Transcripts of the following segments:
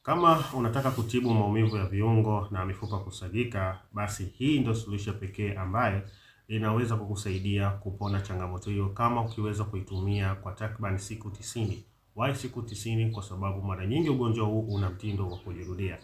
Kama unataka kutibu maumivu ya viungo na mifupa kusagika, basi hii ndio suluhisho pekee ambayo inaweza kukusaidia kupona changamoto hiyo kama ukiweza kuitumia kwa takriban siku 90. Why siku 90? Kwa sababu mara nyingi ugonjwa huu una mtindo wa kujirudia.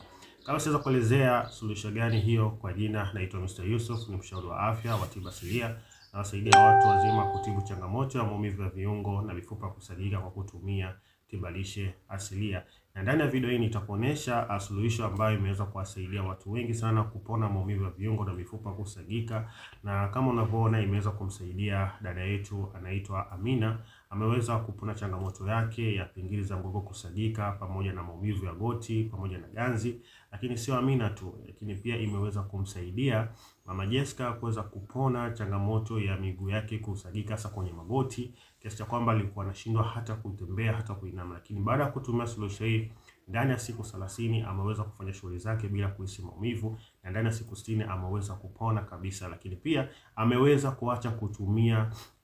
Kama siweza kuelezea suluhisho gani hiyo kwa jina, naitwa Mr. Yusuf, ni mshauri wa afya wa tiba asilia na wasaidia watu wazima kutibu changamoto ya maumivu ya viungo na mifupa kusagika kwa kutumia tiba lishe asilia. Na ndani ya video hii nitakuonesha suluhisho ambayo imeweza kuwasaidia watu wengi sana kupona maumivu ya viungo na mifupa kusagika. Na kama unavyoona imeweza kumsaidia dada yetu anaitwa Amina. Ameweza kupona changamoto yake ya pingili za mgongo kusagika pamoja na maumivu ya goti pamoja na ganzi. Lakini sio Amina tu, lakini pia imeweza kumsaidia Mama Jessica kuweza kupona changamoto ya miguu yake kusagika hasa kwenye magoti, kiasi cha kwamba alikuwa anashindwa hata kutembea hata kuinama. Lakini baada ya kutumia suluhisho hii ndani ya siku 30 ameweza kufanya shughuli zake bila kuhisi maumivu, na ndani ya siku 60 ameweza kupona kabisa. Lakini pia ameweza kuacha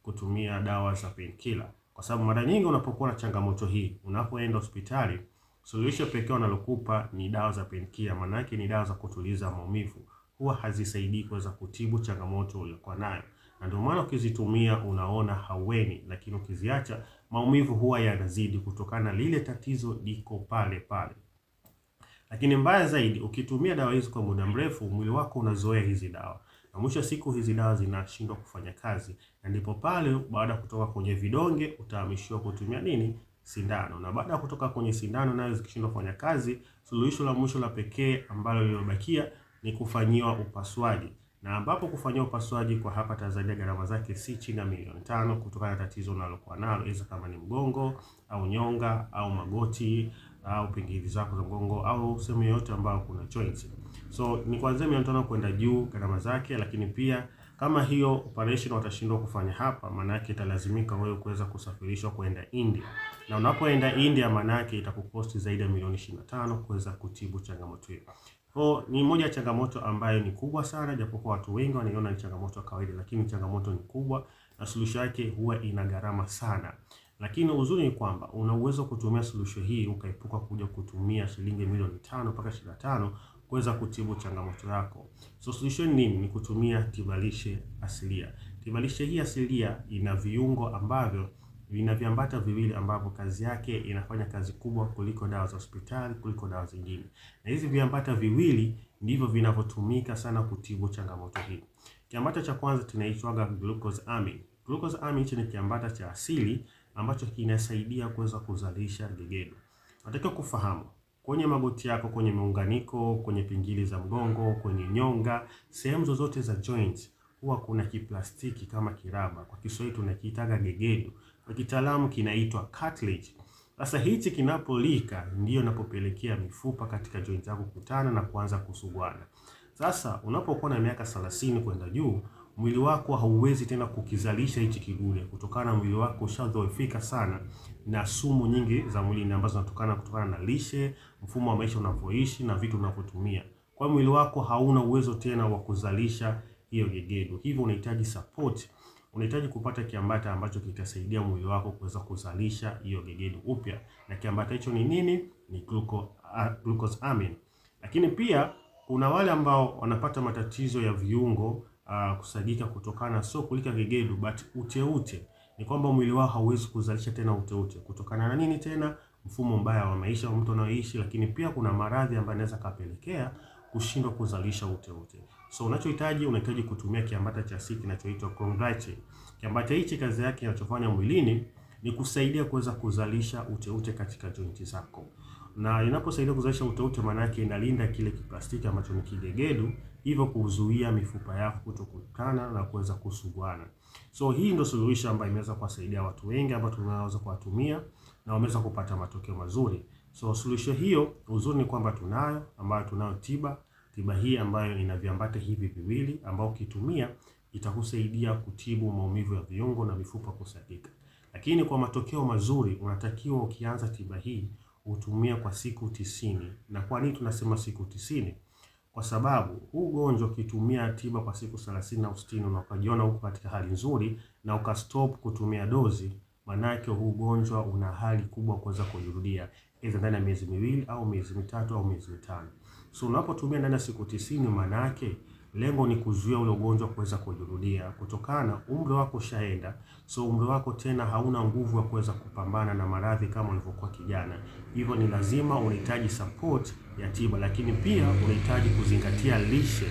kutumia dawa za painkiller, kwa sababu mara nyingi unapokuwa na changamoto hii, unapoenda hospitali, suluhisho pekee wanalokupa ni dawa za painkiller, maana yake ni dawa za kutuliza maumivu. Huwa hazisaidii kuweza kutibu changamoto uliyokuwa nayo. Na ndio maana ukizitumia unaona haueni, lakini ukiziacha maumivu huwa yanazidi kutokana na lile tatizo liko pale pale. Lakini mbaya zaidi, ukitumia dawa hizi kwa muda mrefu, mwili wako unazoea hizi dawa. Na mwisho siku hizi dawa zinashindwa kufanya kazi. Na ndipo pale baada ya kutoka kwenye vidonge utahamishiwa kutumia nini? Sindano. Na baada ya kutoka kwenye sindano nayo zikishindwa kufanya kazi, suluhisho la mwisho la pekee ambalo lilobakia ni kufanyiwa upasuaji. Na ambapo kufanyiwa upasuaji kwa hapa Tanzania gharama zake si chini ya milioni 5 kutokana na tatizo unalokuwa nalo, iza kama ni mgongo au nyonga au magoti au pingili zako za mgongo au sehemu yoyote ambayo kuna joints. So ni kuanzia milioni 5 kwenda juu gharama zake. Lakini pia kama hiyo operation watashindwa kufanya hapa, maana yake italazimika wewe kuweza kusafirishwa kwenda India. Na unapoenda India, maana yake itakukosti zaidi ya milioni 25 kuweza kutibu changamoto hiyo. Ni moja ya changamoto ambayo ni kubwa sana, japokuwa watu wengi wanaiona ni changamoto ya kawaida, lakini changamoto ni kubwa na suluhisho yake huwa ina gharama sana. Lakini uzuri ni kwamba una uwezo kutumia suluhisho hii ukaepuka kuja kutumia shilingi milioni 5 mpaka 25 kuweza kutibu changamoto yako. So solution nini? Ni kutumia tiba lishe asilia. Tiba lishe hii asilia ina viungo ambavyo vina viambata viwili ambavyo kazi yake inafanya kazi kubwa kuliko dawa za hospitali, kuliko dawa zingine. Na hizi viambata viwili ndivyo vinavyotumika sana kutibu changamoto hii. Kiambata cha kwanza tunaitwa glucosamine. Glucosamine hichi ni kiambata cha asili ambacho kinasaidia kuweza kuzalisha gegedu. Unatakiwa kufahamu kwenye magoti yako, kwenye muunganiko, kwenye pingili za mgongo, kwenye nyonga, sehemu zozote za joints huwa kuna kiplastiki kama kiraba. Kwa Kiswahili tunakiitaga gegedu. Kwa kitaalamu kinaitwa cartilage. Sasa hichi kinapolika ndio inapopelekea mifupa katika joint yako kukutana na kuanza kusuguana. Sasa unapokuwa na miaka 30 kwenda juu, mwili wako hauwezi tena kukizalisha hichi kidude kutokana na mwili wako ushadhoofika sana na sumu nyingi za mwilini ambazo kutokana na lishe, mfumo wa maisha unavyoishi na vitu unavyotumia. Kwa hiyo mwili wako hauna uwezo tena wa kuzalisha hiyo gegedu. Hivyo unahitaji support. Unahitaji kupata kiambata ambacho kitasaidia mwili wako kuweza kuzalisha hiyo gegedu upya. Na kiambata hicho ni nini? Ni glucosamine. Lakini pia kuna wale ambao wanapata matatizo ya viungo kusagika kutokana sio kulika gegedu but uteute. Ni kwamba mwili wao hauwezi kuzalisha tena uteute kutokana na nini tena? Mfumo mbaya wa maisha wa mtu anaoishi. Lakini pia kuna maradhi ambayo yanaweza kapelekea kushindwa kuzalisha uteute. So unahitaji kutumia kiambata cha asili kinachoitwa chondroitin. Kiambata hichi kazi yake inachofanya mwilini ni kusaidia kuweza kuzalisha uteute katika jointi zako. Na inaposaidia kuzalisha uteute, maana yake inalinda kile kiplastiki ambacho ni kigegedu, hivyo kuzuia mifupa yako kutokutana na kuweza kusuguana. So hii ndio suluhisho ambayo imeweza kuwasaidia watu wengi ambao tunaweza kuwatumia na wameweza kupata matokeo mazuri. So suluhisho hiyo uzuri ni kwamba tunayo tiba hii ambayo ina viambata hivi viwili ambao ukitumia itakusaidia kutibu maumivu ya viungo na mifupa kusagika. Lakini kwa matokeo mazuri unatakiwa ukianza tiba hii utumia kwa siku 90. Na kwa nini tunasema siku 90? Kwa sababu huu ugonjwa ukitumia tiba kwa siku 30 au 60 na ukajiona huko katika hali nzuri na ukastop kutumia dozi, manake huu ugonjwa una hali kubwa kuweza kujirudia aidha ndani ya miezi miwili au miezi mitatu au miezi mitano. So unapotumia ndani ya siku 90, manake lengo ni kuzuia ule ugonjwa kuweza kujirudia, kutokana umri wako ushaenda. So umri wako tena hauna nguvu ya kuweza kupambana na maradhi kama ulivyokuwa kijana. Hivyo ni lazima unahitaji support ya tiba, lakini pia unahitaji kuzingatia lishe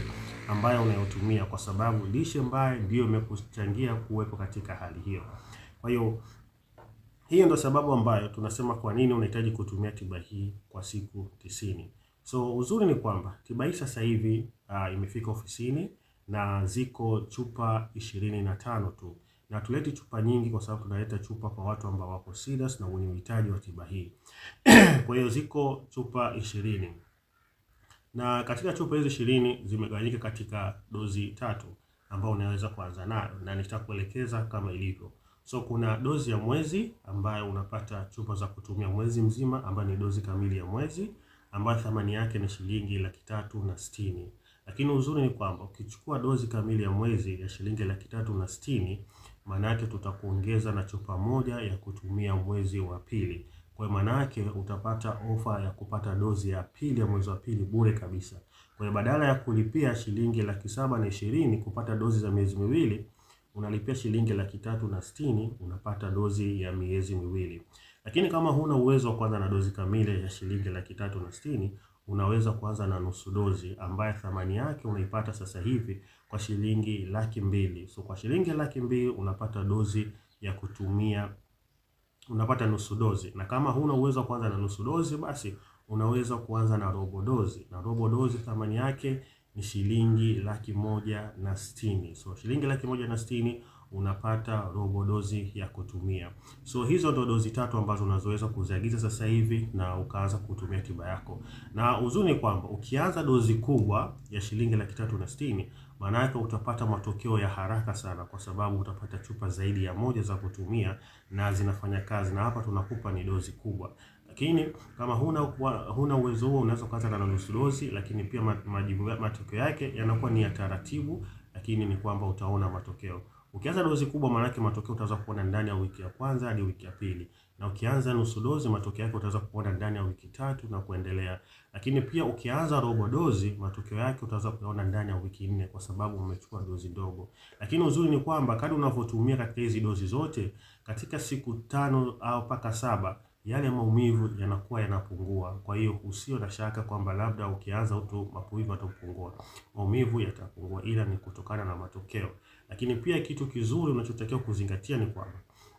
ambayo unayotumia, kwa sababu lishe mbaya ndio imekuchangia kuwepo katika hali hiyo. Kwa hiyo ndio sababu ambayo tunasema kwa nini unahitaji kutumia tiba hii kwa siku 90. So uzuri ni kwamba tiba hii sasa hivi imefika ofisini na ziko chupa 25 tu, na tuleti chupa nyingi kwa sababu tunaleta chupa kwa watu ambao wako serious na wenye uhitaji wa tiba hii. Kwa hiyo ziko chupa 20, na katika chupa hizi 20 zimegawanyika katika dozi 3 ambao unaweza kuanza nayo, na nitakuelekeza kama ilivyo. So kuna dozi ya mwezi ambayo unapata chupa za kutumia mwezi mzima, ambayo ni dozi kamili ya mwezi, ambayo thamani yake ni shilingi 360. Lakini uzuri ni kwamba ukichukua dozi kamili ya mwezi ya shilingi 360, maana yake tutakuongeza na chupa moja ya kutumia mwezi wa pili. Kwa maana yake utapata ofa ya kupata dozi ya pili ya mwezi wa pili bure kabisa. Kwa hiyo badala ya kulipia shilingi 720 kupata dozi za miezi miwili, unalipia shilingi 360 unapata dozi ya miezi miwili. Lakini kama huna uwezo wa kuanza na dozi kamili ya shilingi 360, unaweza kuanza na nusu dozi ambayo thamani yake unaipata sasa hivi kwa shilingi 200,000. So kwa shilingi 200,000 unapata dozi ya kutumia, unapata nusu dozi. Na kama huna uwezo wa kuanza na nusu dozi, basi unaweza kuanza na robo dozi. Na robo dozi thamani yake ni shilingi 160,000. So shilingi 160,000 unapata robo dozi ya kutumia. So hizo ndo dozi 3 ambazo unazoweza kuziagiza sasa hivi na ukaanza kutumia tiba yako. Na uzuri ni kwamba ukianza dozi kubwa ya shilingi 360, maana yake utapata matokeo ya haraka sana, kwa sababu utapata chupa zaidi ya moja za kutumia na zinafanya kazi, na hapa tunakupa ni dozi kubwa. Lakini kama huna uwezo huo, unaweza kuanza na nusu dozi, lakini pia matokeo yake yanakuwa ni ya taratibu, lakini ni kwamba utaona matokeo. Ukianza dozi kubwa, maana yake matokeo utaweza kuona ndani ya wiki ya kwanza hadi wiki ya pili. Na ukianza nusu dozi, matokeo yake utaweza kuona ndani ya wiki 3 na kuendelea. Lakini pia ukianza robo dozi, matokeo yake utaweza kuona ndani ya wiki 4, kwa sababu umechukua dozi ndogo. Lakini uzuri ni kwamba kadri unavyotumia katika hizi dozi zote, katika siku 5 au mpaka 7, yale maumivu yanakuwa yanapungua. Kwa hiyo usio na shaka kwamba labda ukianza tu maumivu yatapungua. Maumivu yatapungua, ila ni kutokana na matokeo. Lakini pia kitu kizuri unachotakiwa kuzingatia ni kwamba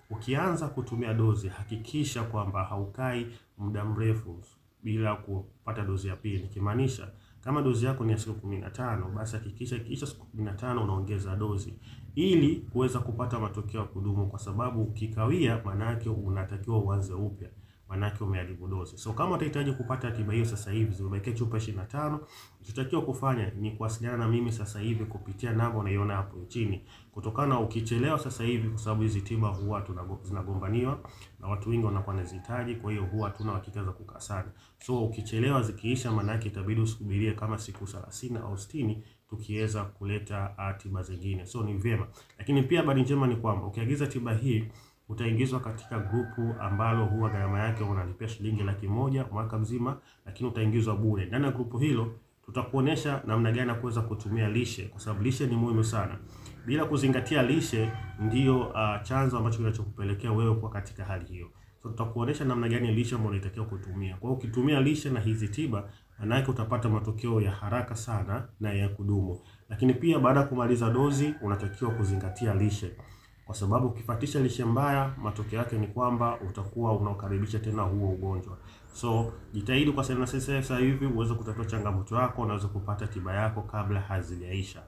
ukianza kutumia dozi, hakikisha kwamba haukai muda mrefu bila kupata dozi ya pili. Nikimaanisha kama dozi yako ni ya siku 15, basi hakikisha kisha siku 15 unaongeza dozi ili kuweza kupata matokeo ya kudumu, kwa sababu ukikawia, maana yake unatakiwa uanze upya, maana yake umeharibu dozi. So kama utahitaji kupata tiba hiyo sasa hivi, zimebakia chupa 25, unatakiwa kufanya ni kuwasiliana na mimi sasa hivi kupitia namba unaiona hapo chini. Kutokana ukichelewa sasa hivi, kwa sababu hizi tiba huwa zinagombaniwa na watu wengi wanakuwa wanazihitaji, kwa hiyo huwa hatuna hakika za kukaa sana. So ukichelewa zikiisha, maana yake itabidi usubirie kama siku 30 au 60 tukiweza kuleta tiba zingine. So ni vyema. Lakini pia habari njema ni kwamba ukiagiza tiba hii utaingizwa katika grupu ambalo huwa gharama yake unalipia shilingi 100,000 mwaka mzima, lakini utaingizwa bure. Ndani ya grupu hilo tutakuonesha namna gani ya kuweza kutumia lishe, kwa sababu lishe ni muhimu sana. Bila kuzingatia lishe ndio chanzo ambacho kinachokupelekea wewe kuwa katika hali hiyo. So tutakuonesha namna gani lishe ambayo unatakiwa kutumia. Kwa hiyo ukitumia lishe na hizi tiba, maana yake utapata matokeo ya haraka sana na ya kudumu. Lakini pia baada ya kumaliza dozi unatakiwa kuzingatia lishe, kwa sababu ukifuatisha lishe mbaya, matokeo yake ni kwamba utakuwa unakaribisha tena huo ugonjwa. So jitahidi kwa sasa hivi uweze kutatua changamoto yako, unaweza kupata tiba yako kabla hazijaisha.